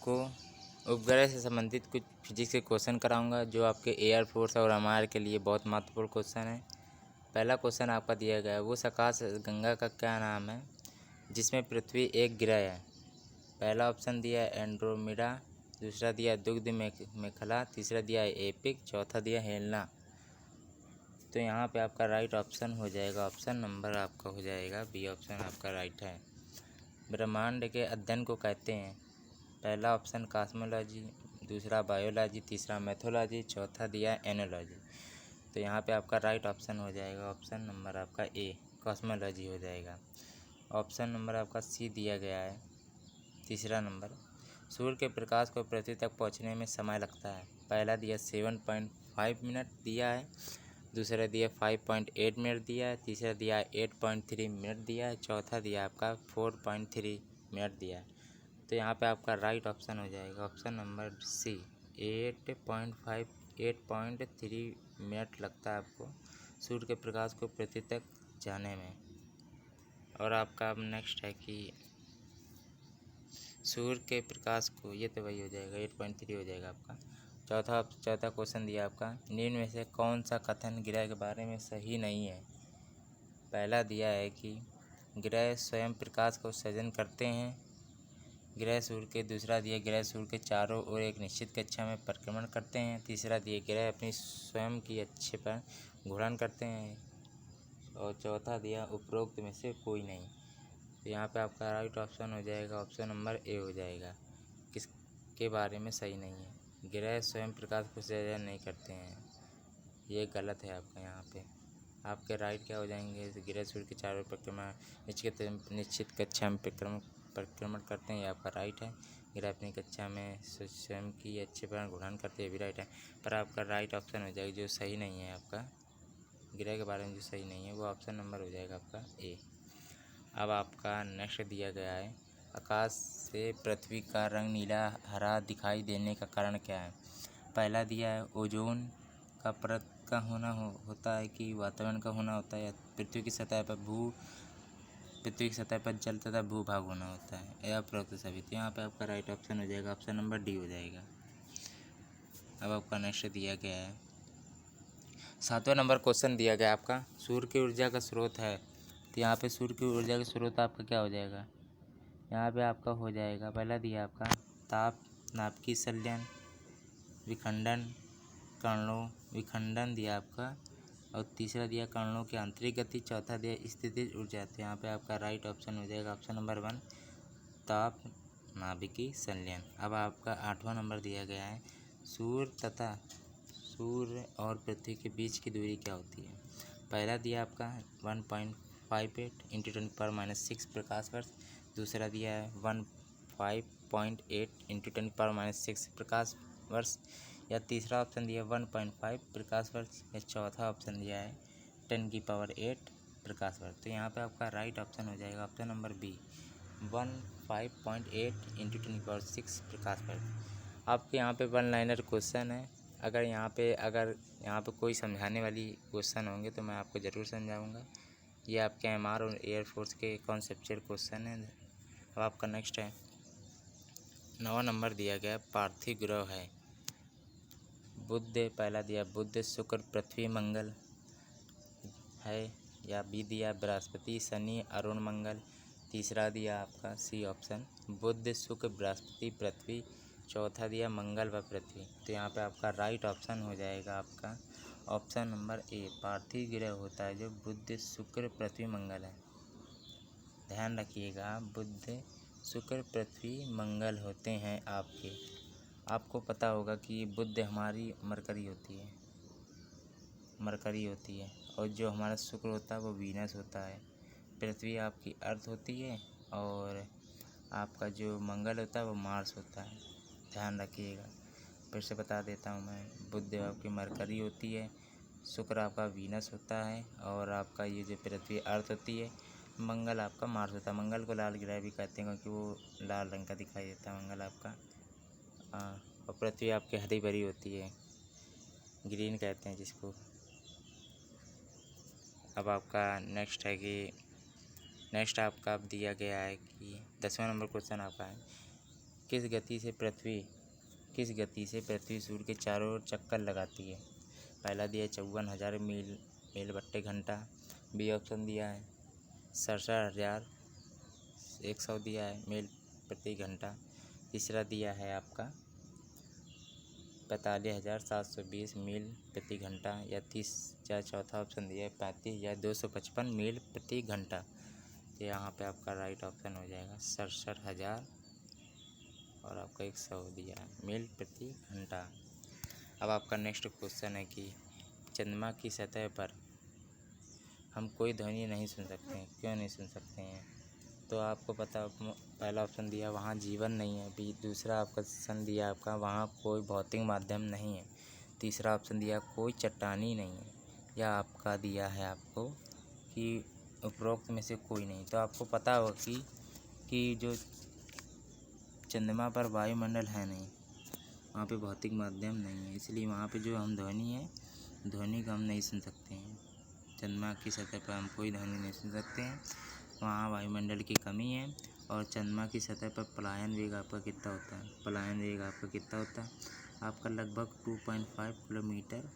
आपको उपग्रह से संबंधित कुछ फिजिक्स के क्वेश्चन कराऊंगा जो आपके एयरफोर्स और एमआर के लिए बहुत महत्वपूर्ण क्वेश्चन है। पहला क्वेश्चन आपका दिया गया है, वो आकाश गंगा का क्या नाम है जिसमें पृथ्वी एक ग्रह है। पहला ऑप्शन दिया है एंड्रोमेडा, दूसरा दिया है दुग्ध मेखला, तीसरा दिया है एपिक, चौथा दिया है हेलेना। तो यहाँ पे आपका राइट ऑप्शन हो जाएगा, ऑप्शन नंबर आपका हो जाएगा बी ऑप्शन आपका राइट है। ब्रह्मांड के अध्ययन को कहते हैं। पहला ऑप्शन कॉस्मोलॉजी, दूसरा बायोलॉजी, तीसरा मैथोलॉजी, चौथा दिया एनोलॉजी। तो यहाँ पे आपका राइट ऑप्शन हो जाएगा, ऑप्शन नंबर आपका ए कॉस्मोलॉजी हो जाएगा। ऑप्शन नंबर आपका सी दिया गया है, तीसरा नंबर। सूर्य के प्रकाश को पृथ्वी तक पहुँचने में समय लगता है। पहला दिया 7.5 मिनट दिया है, दूसरा दिया 5.8 मिनट दिया है, तीसरा दिया 8.3 मिनट दिया है, चौथा दिया आपका 4.3 मिनट दिया है। तो यहाँ पे आपका राइट ऑप्शन हो जाएगा, ऑप्शन नंबर सी 8.3 मिनट लगता है आपको सूर्य के प्रकाश को पृथ्वी तक जाने में। और आपका अब नेक्स्ट है कि सूर्य के प्रकाश को, ये तो वही हो जाएगा 8.3 हो जाएगा आपका। चौथा क्वेश्चन दिया आपका, निम्न में से कौन सा कथन ग्रह के बारे में सही नहीं है। पहला दिया है कि ग्रह स्वयं प्रकाश को उत्सर्जन करते हैं, ग्रह सूर्य के। दूसरा दिया ग्रह सूर्य के चारों ओर एक निश्चित कक्षा में परिक्रमण करते हैं। तीसरा दिया ग्रह अपनी स्वयं की अक्ष पर घूर्णन करते हैं। और चौथा दिया उपरोक्त में से कोई नहीं। तो यहाँ पे आपका राइट ऑप्शन हो जाएगा, ऑप्शन नंबर ए हो जाएगा। किसके बारे में सही नहीं है, ग्रह स्वयं प्रकाश को उत्सर्जन नहीं करते हैं, ये गलत है आपका। यहाँ पे आपके राइट क्या हो जाएंगे, ग्रह सूर्य के चारों परिक्रमा निश्चित कक्षा में परिक्रमण करते हैं, ये आपका राइट है। ग्रह अपनी कक्षा में स्वयं की अच्छे पर घूर्णन करते हैं, भी राइट है। पर आपका राइट ऑप्शन हो जाएगा, जो सही नहीं है आपका ग्रह के बारे में जो सही नहीं है वो ऑप्शन नंबर हो जाएगा आपका ए। अब आपका नेक्स्ट दिया गया है, आकाश से पृथ्वी का रंग नीला हरा दिखाई देने का कारण क्या है। पहला दिया है ओजोन का परत का होना होता है कि वातावरण का होना होता है, या पृथ्वी की सतह पर जल तथा भूभाग होना होता है, या उपरोक्त सभी। तो यहाँ पे आपका राइट ऑप्शन हो जाएगा, ऑप्शन नंबर डी हो जाएगा। अब आपका नेक्स्ट दिया गया है, 7वां नंबर क्वेश्चन दिया गया आपका, सूर्य की ऊर्जा का स्रोत है। तो यहाँ पे सूर्य की ऊर्जा का स्रोत आपका क्या हो जाएगा, यहाँ पे आपका हो जाएगा, पहला दिया आपका ताप, नाभिकीय संलयन, विखंडन, कणों विखंडन दिया आपका, और तीसरा दिया कणों की आंतरिक गति, चौथा दिया स्थितिज ऊर्जा। तो यहाँ पे आपका राइट ऑप्शन हो जाएगा, ऑप्शन नंबर 1 ताप नाभिकीय संलयन। अब आपका 8वां नंबर दिया गया है, सूर्य और पृथ्वी के बीच की दूरी क्या होती है। पहला दिया आपका 1.58 इंटू 10⁻⁶ प्रकाश वर्ष, दूसरा दिया है 15.8 इंटू 10⁻⁶ प्रकाश वर्ष, या तीसरा ऑप्शन दिया 1.5 प्रकाश वर्ष, या चौथा ऑप्शन दिया है 10⁸ प्रकाश वर्ष। तो यहाँ पे आपका राइट ऑप्शन हो जाएगा, ऑप्शन नंबर बी 15.8 इंटू 10⁻⁶ प्रकाश वर्ष। आपके यहाँ पे 1 लाइनर क्वेश्चन है। अगर यहाँ पे कोई समझाने वाली क्वेश्चन होंगे तो मैं आपको ज़रूर समझाऊंगा। ये आपके एमआर और एयरफोर्स के कॉन्सेप्चुअल क्वेश्चन है। अब आपका नेक्स्ट है, 9वां नंबर दिया गया पार्थिव ग्रह है। बुध, पहला दिया बुध, शुक्र, पृथ्वी, मंगल है, या बी दिया बृहस्पति, शनि, अरुण, मंगल। तीसरा दिया आपका सी ऑप्शन बुध, शुक्र, बृहस्पति, पृथ्वी, चौथा दिया मंगल व पृथ्वी। तो यहाँ पे आपका राइट ऑप्शन हो जाएगा आपका ऑप्शन नंबर ए पार्थिव ग्रह होता है जो बुध, शुक्र, पृथ्वी, मंगल है। ध्यान रखिएगा, बुध, शुक्र, पृथ्वी, मंगल होते हैं आपके। आपको पता होगा कि बुध हमारी मरकरी होती है, और जो हमारा शुक्र होता है वो वीनस होता है, पृथ्वी आपकी अर्थ होती है, और आपका जो मंगल होता है वो मार्स होता है। ध्यान रखिएगा, फिर से बता देता हूँ मैं, बुध आपकी मरकरी होती है, शुक्र आपका वीनस होता है, और आपका ये जो पृथ्वी अर्थ होती है, मंगल आपका मार्स होता है। मंगल को लाल ग्रह भी कहते हैं क्योंकि वो लाल रंग का दिखाई देता है मंगल आपका। और पृथ्वी आपकी हरी भरी होती है, ग्रीन कहते हैं जिसको। अब आपका नेक्स्ट है कि नेक्स्ट आपका अब दिया गया है कि 10वां नंबर क्वेश्चन आपका है, किस गति से पृथ्वी सूर्य के चारों ओर चक्कर लगाती है? पहला दिया है 54,000 मील बट्टे घंटा। बी ऑप्शन दिया है 67,100 दिया है मील प्रति घंटा। तीसरा दिया है आपका 45,720 मील प्रति घंटा, या चौथा ऑप्शन दिया है 35,255 मील प्रति घंटा। तो यहाँ पे आपका राइट ऑप्शन हो जाएगा 67,000 और आपका 100 दिया है मील प्रति घंटा। अब आपका नेक्स्ट क्वेश्चन है कि चंद्रमा की सतह पर हम कोई ध्वनि नहीं सुन सकते हैं, क्यों नहीं सुन सकते हैं? तो आपको पता, पहला ऑप्शन दिया वहाँ जीवन नहीं है। बी दूसरा आपका ऑप्शन दिया आपका वहाँ कोई भौतिक माध्यम नहीं है। तीसरा ऑप्शन दिया कोई चट्टानी नहीं है, या आपका दिया है आपको कि उपरोक्त में से कोई नहीं। तो आपको पता होगा कि जो चंद्रमा पर वायुमंडल है नहीं, वहाँ पे भौतिक माध्यम नहीं है, इसलिए वहाँ पे जो हम ध्वनि का हम नहीं सुन सकते हैं। चंद्रमा की सतह पर हम कोई ध्वनि नहीं सुन सकते हैं, वहाँ वायुमंडल की कमी है। और चंद्रमा की सतह पर पलायन वेग आपका कितना होता है? पलायन वेग आपका कितना होता है? आपका लगभग 2.5 किलोमीटर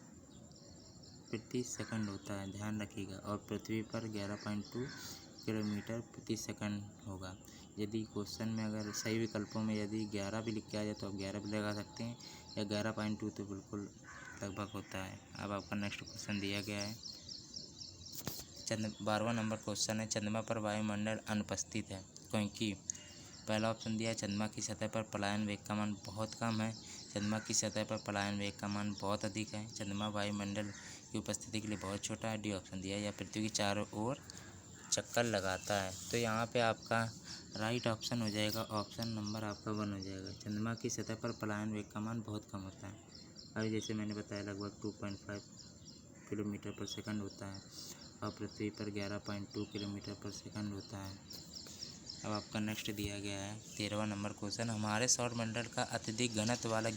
प्रति सेकंड होता है, ध्यान रखिएगा। और पृथ्वी पर 11.2 किलोमीटर प्रति सेकंड होगा। यदि क्वेश्चन में अगर सही विकल्पों में यदि 11 भी लिख के आ जाए तो आप 11 भी लगा सकते हैं, या 11.2 तो बिल्कुल लगभग होता है। अब आपका नेक्स्ट क्वेश्चन दिया गया है 12वां नंबर क्वेश्चन है चंद्रमा पर वायुमंडल अनुपस्थित है क्योंकि पहला ऑप्शन दिया है चंद्रमा की सतह पर पलायन वेग का मान बहुत कम है, चंद्रमा की सतह पर पलायन वेग का मान बहुत अधिक है, चंद्रमा वायुमंडल की उपस्थिति के लिए बहुत छोटा है। डी ऑप्शन दिया है या पृथ्वी की चारों ओर चक्कर लगाता है। तो यहाँ पे आपका राइट ऑप्शन हो जाएगा ऑप्शन नंबर आपका 1 हो जाएगा। चंद्रमा की सतह पर पलायन वेग का मान बहुत कम होता है। अभी जैसे मैंने बताया लगभग 2.5 किलोमीटर पर सेकंड होता है, और पृथ्वी पर 11.2 किलोमीटर पर सेकंड होता है। अब आपका नेक्स्ट दिया गया है 13वां नंबर क्वेश्चन, हमारे सौरमंडल का अत्यधिक घनत्व वाला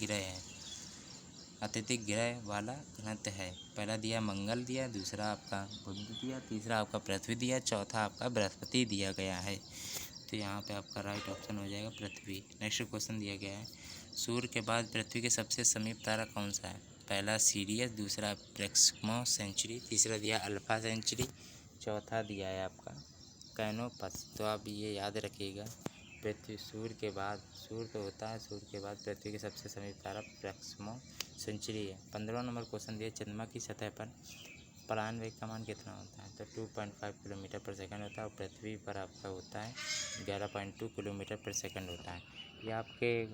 घनत्व है। पहला दिया मंगल दिया, दूसरा आपका बुध दिया, तीसरा आपका पृथ्वी दिया, चौथा आपका बृहस्पति दिया गया है। तो यहाँ पे आपका राइट ऑप्शन हो जाएगा पृथ्वी। नेक्स्ट क्वेश्चन दिया गया है सूर्य के बाद पृथ्वी के सबसे समीप तारा कौन सा है? पहला सीरियस, दूसरा प्रेक्समो सेंचुरी, तीसरा दिया अल्फा सेंचुरी, चौथा दिया है आपका कैनोपस। तो आप ये याद रखिएगा, सूर्य तो होता है, सूर्य के बाद पृथ्वी के सबसे समीप तारा प्रेक्समो सेंचुरी है। 15वां नंबर क्वेश्चन दिया चंद्रमा की सतह पर पलायन वेग का मान कितना होता है? तो 2.5 किलोमीटर पर सेकंड होता है, और पृथ्वी पर आपका होता है 11.2 किलोमीटर पर सेकंड होता है। ये आपके